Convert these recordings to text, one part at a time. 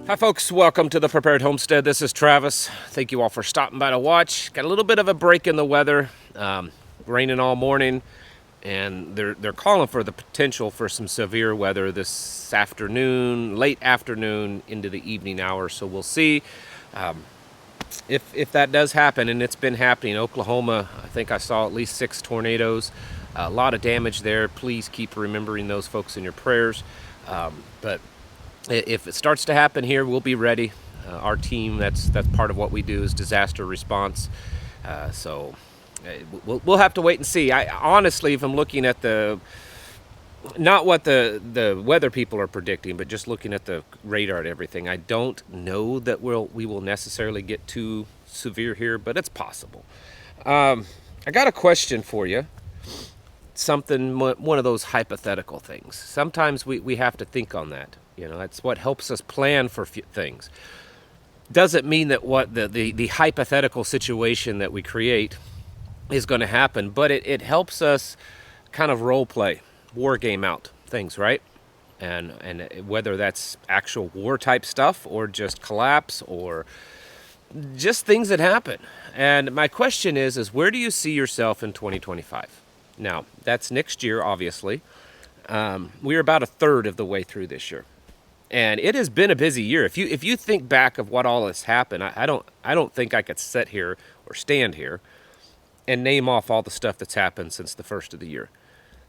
Hi folks, welcome to the Prepared Homestead. This is Travis. Thank you all for stopping by to watch. Got a little bit of a break in the weather. Raining all morning, and they're calling for the potential for some severe weather this afternoon, late afternoon into the evening hours. So we'll see if that does happen, and it's been happening. Oklahoma, I think I saw at least 6 tornadoes. A lot of damage there. Please keep remembering those folks in your prayers. But if it starts to happen here, we'll be ready. Our team, that's part of what we do, is disaster response. So we'll have to wait and see. I honestly, if I'm looking at not what the weather people are predicting, but just looking at the radar and everything, I don't know that we will necessarily get too severe here, but it's possible. I got a question for you. Something, one of those hypothetical things. Sometimes we have to think on that. You know, that's what helps us plan for things. Doesn't mean that what the hypothetical situation that we create is going to happen, but it helps us kind of role play, war game out things, right? And whether that's actual war type stuff or just collapse or just things that happen. And my question is where do you see yourself in 2025? Now, that's next year, obviously. We're about a third of the way through this year. And it has been a busy year. If you think back of what all has happened, I don't think I could sit here or stand here and name off all the stuff that's happened since the first of the year.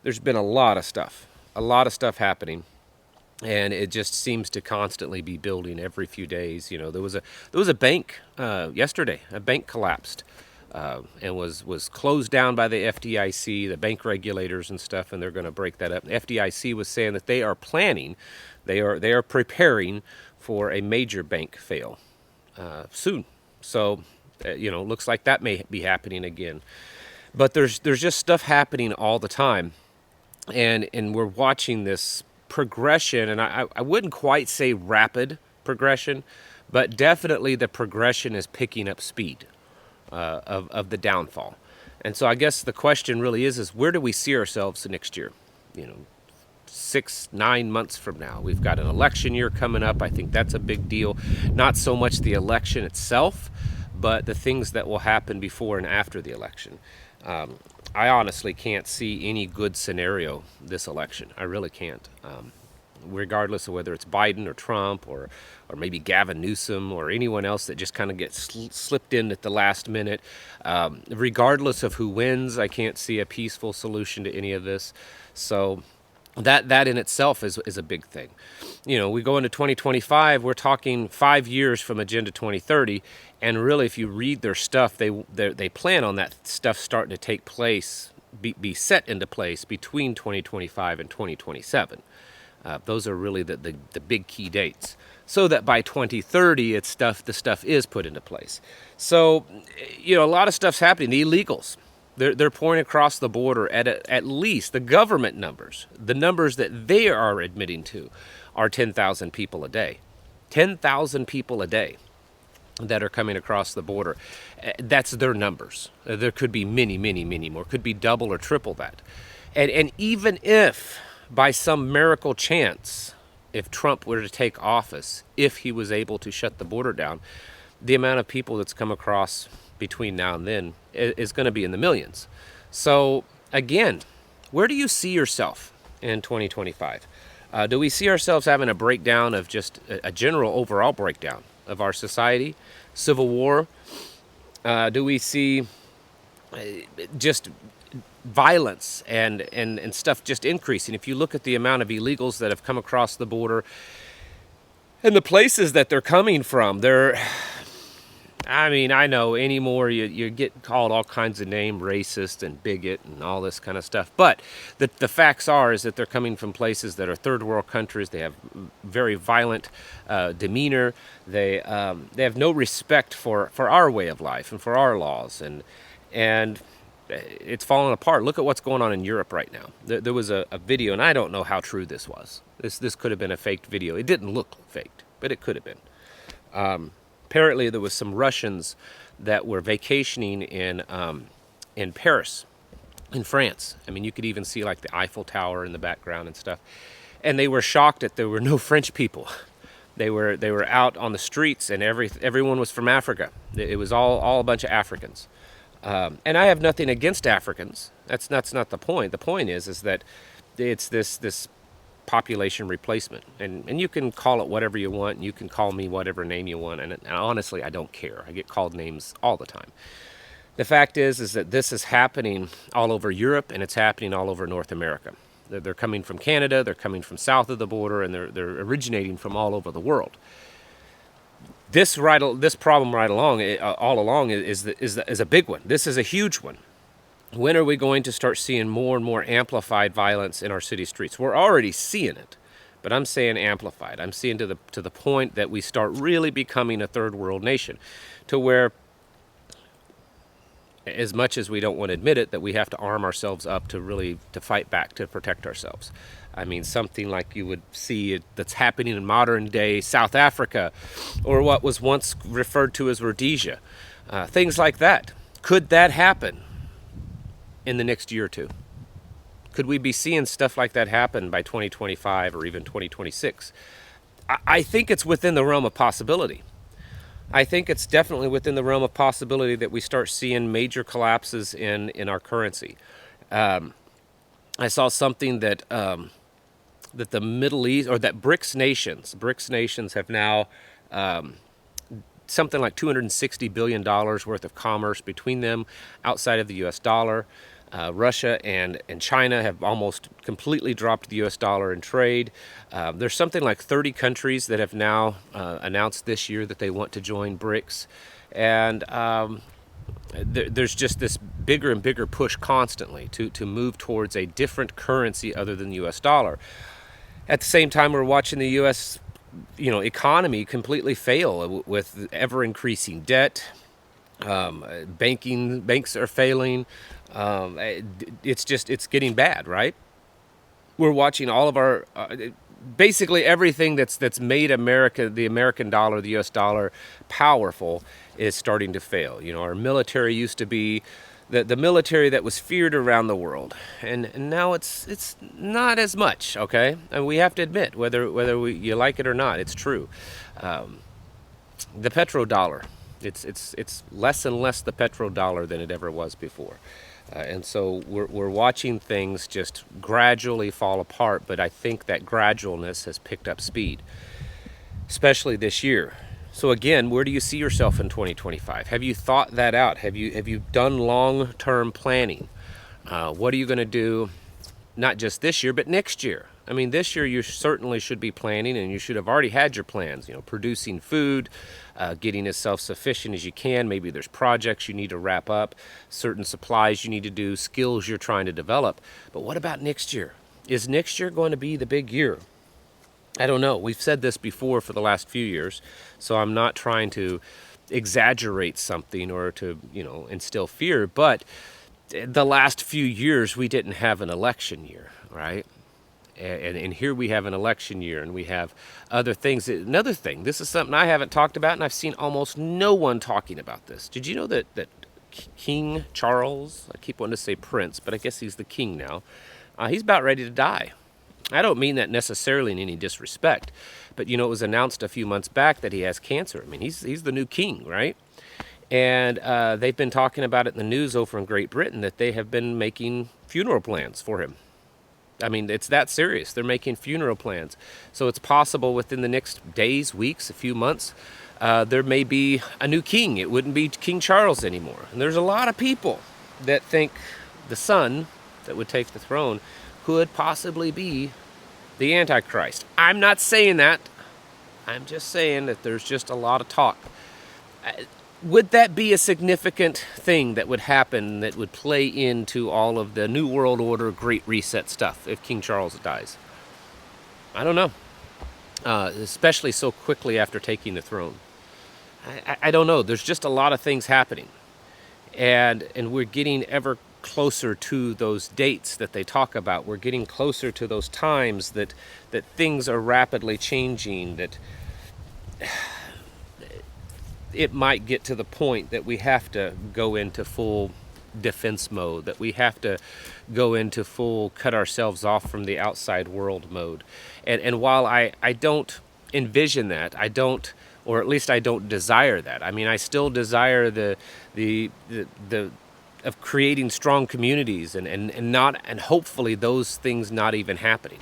There's been a lot of stuff happening, and it just seems to constantly be building every few days. You know, there was a bank yesterday. A bank collapsed and was closed down by the FDIC, the bank regulators and stuff, and they're going to break that up. The FDIC was saying that they are planning. They are preparing for a major bank fail soon. So, looks like that may be happening again. But there's just stuff happening all the time, and we're watching this progression. And I wouldn't quite say rapid progression, but definitely the progression is picking up speed of the downfall. And so I guess the question really is where do we see ourselves next year? 6-9 months from now. We've got an election year coming up. I think that's a big deal. Not so much the election itself, but the things that will happen before and after the election. I honestly can't see any good scenario this election. I really can't. Regardless of whether it's Biden or Trump or maybe Gavin Newsom or anyone else that just kind of gets slipped in at the last minute. Regardless of who wins, I can't see a peaceful solution to any of this. So that in itself is a big thing. We go into 2025, we're talking 5 years from Agenda 2030, and really if you read their stuff, they plan on that stuff starting to take place, be set into place between 2025 and 2027. Those are really the big key dates, so that by 2030 the stuff is put into place. So a lot of stuff's happening. The illegals, they're pouring across the border at least the government numbers. The numbers that they are admitting to are 10,000 people a day. 10,000 people a day that are coming across the border. That's their numbers. There could be many, many, many more. Could be double or triple that. And even if by some miracle chance, if Trump were to take office, if he was able to shut the border down, the amount of people that's come across between now and then is going to be in the millions. So again, where do you see yourself in 2025? Do we see ourselves having a breakdown of just a general overall breakdown of our society, civil war? Do we see just violence and stuff just increasing? If you look at the amount of illegals that have come across the border and the places that they're coming from, I know anymore you get called all kinds of names, racist and bigot and all this kind of stuff. But the facts is that they're coming from places that are third world countries. They have very violent demeanor. They have no respect for our way of life and for our laws. And it's falling apart. Look at what's going on in Europe right now. There was a video, and I don't know how true this was. This could have been a faked video. It didn't look faked, but it could have been. Apparently, there was some Russians that were vacationing in Paris, in France. I mean, you could even see like the Eiffel Tower in the background and stuff. And they were shocked that there were no French people. They were out on the streets, and everyone was from Africa. It was all a bunch of Africans. And I have nothing against Africans. That's not the point. The point is that it's this population replacement, and you can call it whatever you want, and you can call me whatever name you want, and honestly, I don't care. I get called names all the time. The fact is that this is happening all over Europe, and it's happening all over North America. They're coming from Canada, they're coming from south of the border, and they're originating from all over the world. This problem all along is a big one. This is a huge one. When are we going to start seeing more and more amplified violence in our city streets? We're already seeing it, but I'm saying amplified. I'm seeing to the point that we start really becoming a third world nation, to where, as much as we don't want to admit it, that we have to arm ourselves up to fight back, to protect ourselves. I mean, something like you would see that's happening in modern day South Africa, or what was once referred to as Rhodesia. Things like that. Could that happen in the next year or two? Could we be seeing stuff like that happen by 2025 or even 2026? I think it's within the realm of possibility. I think it's definitely within the realm of possibility that we start seeing major collapses in our currency. I saw something that the Middle East, or that BRICS nations have now something like $260 billion worth of commerce between them outside of the U.S. dollar. Russia and China have almost completely dropped the U.S. dollar in trade. There's something like 30 countries that have now announced this year that they want to join BRICS. And there's just this bigger and bigger push constantly to move towards a different currency other than the U.S. dollar. At the same time, we're watching the U.S. economy completely fail with ever-increasing debt. Banks are failing. It's getting bad, right? We're watching all of our basically everything that's made America, the American dollar, the U.S. dollar, powerful, is starting to fail. Our military used to be the military that was feared around the world, and now it's not as much. Okay, and we have to admit, whether you like it or not, it's true. The petrodollar, it's less and less the petrodollar than it ever was before. And so we're watching things just gradually fall apart, but I think that gradualness has picked up speed, especially this year. So again, where do you see yourself in 2025? Have you thought that out? Have you done long-term planning? What are you going to do, not just this year, but next year? I mean, this year you certainly should be planning, and you should have already had your plans, producing food, getting as self-sufficient as you can. Maybe there's projects you need to wrap up, certain supplies you need to do, skills you're trying to develop. But what about next year? Is next year going to be the big year? I don't know. We've said this before for the last few years, so I'm not trying to exaggerate something or to, instill fear, but the last few years we didn't have an election year, right? And here we have an election year, and we have other things. Another thing, this is something I haven't talked about, and I've seen almost no one talking about this. Did you know that King Charles, I keep wanting to say Prince, but I guess he's the king now, he's about ready to die? I don't mean that necessarily in any disrespect, but it was announced a few months back that he has cancer. I mean, he's the new king, right? And they've been talking about it in the news over in Great Britain, that they have been making funeral plans for him. I mean, it's that serious. They're making funeral plans. So it's possible within the next days, weeks, a few months, there may be a new king. It wouldn't be King Charles anymore. And there's a lot of people that think the son that would take the throne could possibly be the Antichrist. I'm not saying that. I'm just saying that there's just a lot of talk. Would that be a significant thing that would happen, that would play into all of the New World Order, Great Reset stuff if King Charles dies? I don't know. Especially so quickly after taking the throne. I don't know. There's just a lot of things happening. And we're getting ever closer to those dates that they talk about. We're getting closer to those times that things are rapidly changing, that it might get to the point that we have to go into full defense mode, that we have to go into full cut ourselves off from the outside world mode. And while I don't envision that. I don't, or at least I don't desire that. I mean, I still desire the of creating strong communities and hopefully those things not even happening.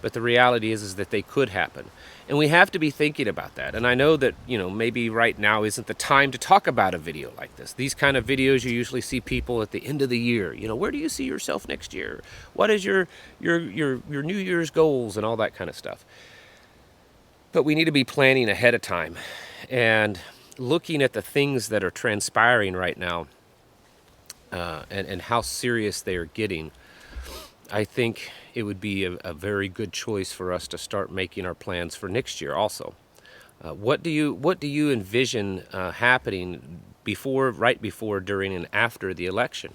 But the reality is that they could happen. And we have to be thinking about that. And I know that, maybe right now isn't the time to talk about a video like this. These kind of videos, you usually see people at the end of the year. Where do you see yourself next year? What is your New Year's goals and all that kind of stuff? But we need to be planning ahead of time and looking at the things that are transpiring right now and how serious they are getting. I think it would be a very good choice for us to start making our plans for next year also. What do you envision happening right before, during, and after the election?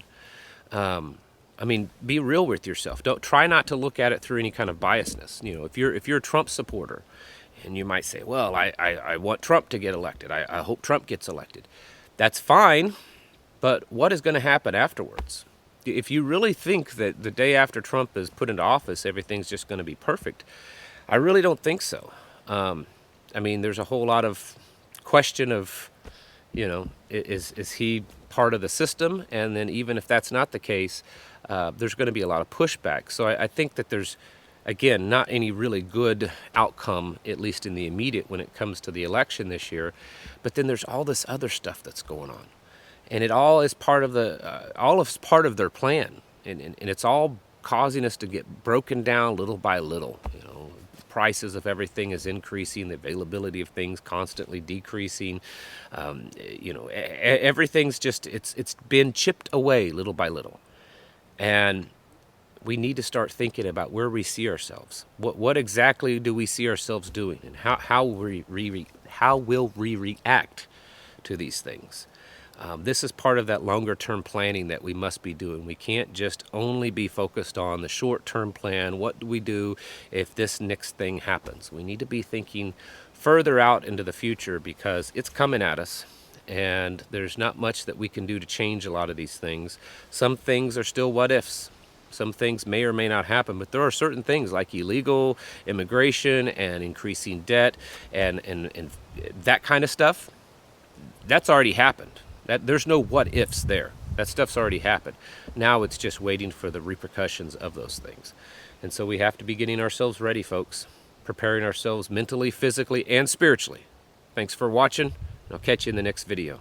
I mean, be real with yourself. Try not to look at it through any kind of biasness. If you're a Trump supporter, and you might say, well, I want Trump to get elected. I hope Trump gets elected. That's fine, but what is going to happen afterwards? If you really think that the day after Trump is put into office, everything's just going to be perfect, I really don't think so. I mean, there's a whole lot of question of, is he part of the system? And then even if that's not the case, there's going to be a lot of pushback. So I think that there's, again, not any really good outcome, at least in the immediate, when it comes to the election this year. But then there's all this other stuff that's going on. And it all is part of their plan, and it's all causing us to get broken down little by little. Prices of everything is increasing, the availability of things constantly decreasing. Everything's just it's been chipped away little by little, and we need to start thinking about where we see ourselves. What exactly do we see ourselves doing, and how will we react to these things? This is part of that longer-term planning that we must be doing. We can't just only be focused on the short-term plan. What do we do if this next thing happens? We need to be thinking further out into the future because it's coming at us, and there's not much that we can do to change a lot of these things. Some things are still what-ifs. Some things may or may not happen, but there are certain things like illegal immigration and increasing debt and that kind of stuff. That's already happened. There's no what-ifs there. That stuff's already happened. Now it's just waiting for the repercussions of those things. And so we have to be getting ourselves ready, folks. Preparing ourselves mentally, physically, and spiritually. Thanks for watching. I'll catch you in the next video.